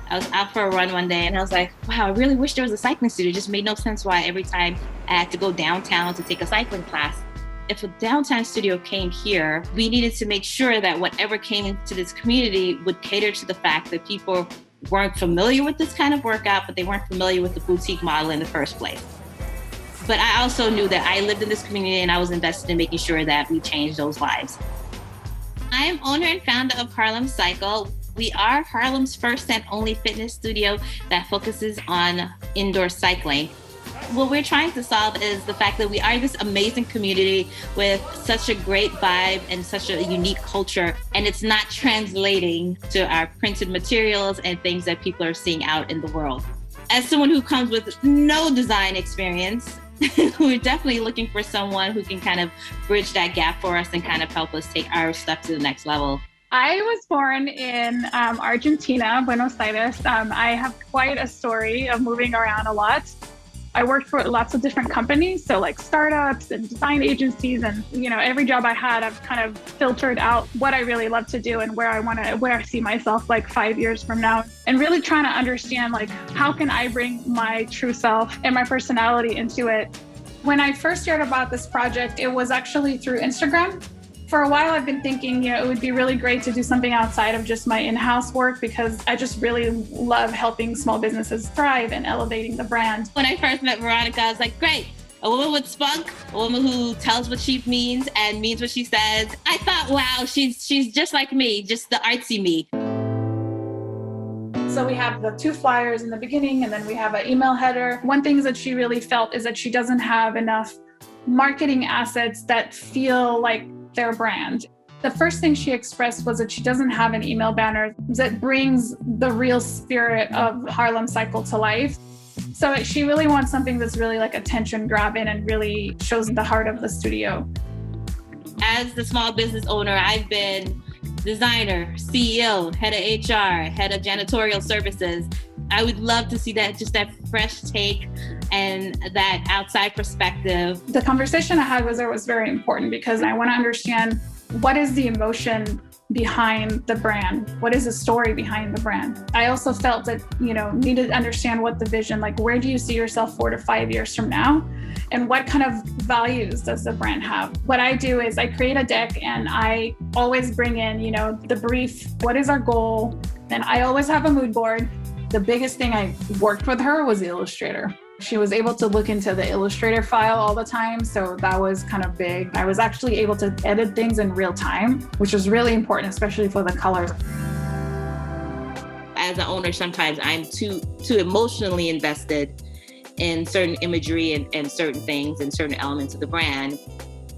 I was out for a run one day and I was like, wow, I really wish there was a cycling studio. It just made no sense why every time I had to go downtown to take a cycling class. If a downtown studio came here, we needed to make sure that whatever came into this community would cater to the fact that people weren't familiar with this kind of workout, but they weren't familiar with the boutique model in the first place. But I also knew that I lived in this community and I was invested in making sure that we changed those lives. I am owner and founder of Harlem Cycle. We are Harlem's first and only fitness studio that focuses on indoor cycling. What we're trying to solve is the fact that we are this amazing community with such a great vibe and such a unique culture, and it's not translating to our printed materials and things that people are seeing out in the world. As someone who comes with no design experience, we're definitely looking for someone who can kind of bridge that gap for us and kind of help us take our stuff to the next level. I was born in Argentina, Buenos Aires. I have quite a story of moving around a lot. I worked for lots of different companies, so like startups and design agencies, and every job I had, I've kind of filtered out what I really love to do and where I see myself like 5 years from now, and really trying to understand like how can I bring my true self and my personality into it. When I first heard about this project, it was actually through Instagram. For a while, I've been thinking, it would be really great to do something outside of just my in-house work because I just really love helping small businesses thrive and elevating the brand. When I first met Veronica, I was like, great, a woman with spunk, a woman who tells what she means and means what she says. I thought, wow, she's just like me, just the artsy me. So we have the 2 flyers in the beginning, and then we have an email header. One thing that she really felt is that she doesn't have enough marketing assets that feel like their brand. The first thing she expressed was that she doesn't have an email banner that brings the real spirit of Harlem Cycle to life. So she really wants something that's really like attention grabbing and really shows the heart of the studio. As the small business owner, I've been designer, CEO, head of HR, head of janitorial services. I would love to see that fresh take and that outside perspective. The conversation I had with her was very important because I want to understand what is the emotion behind the brand? What is the story behind the brand? I also felt that, needed to understand what the vision, like where do you see yourself 4 to 5 years from now? And what kind of values does the brand have? What I do is I create a deck and I always bring in, the brief, what is our goal? And I always have a mood board. The biggest thing I worked with her was Illustrator. She was able to look into the Illustrator file all the time, so that was kind of big. I was actually able to edit things in real time, which was really important, especially for the colors. As an owner, sometimes I'm too emotionally invested in certain imagery and certain things and certain elements of the brand.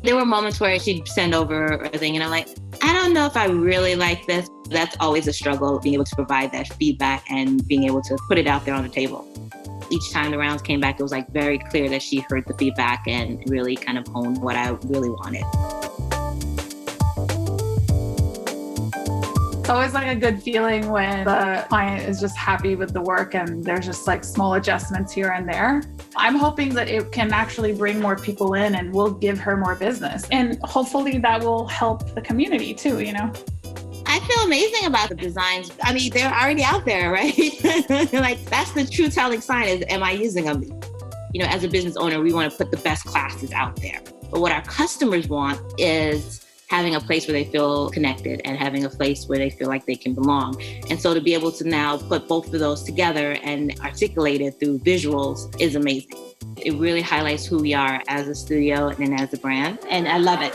There were moments where she'd send over a thing and I'm like, I don't know if I really like this. That's always a struggle, being able to provide that feedback and being able to put it out there on the table. Each time the rounds came back, it was like very clear that she heard the feedback and really kind of honed what I really wanted. It's always like a good feeling when the client is just happy with the work and there's just like small adjustments here and there. I'm hoping that it can actually bring more people in and will give her more business. And hopefully that will help the community too, I feel amazing about the designs. I mean, they're already out there, right? Like, that's the true telling sign is, am I using them? As a business owner, we want to put the best classes out there. But what our customers want is having a place where they feel connected and having a place where they feel like they can belong. And so to be able to now put both of those together and articulate it through visuals is amazing. It really highlights who we are as a studio and as a brand, and I love it.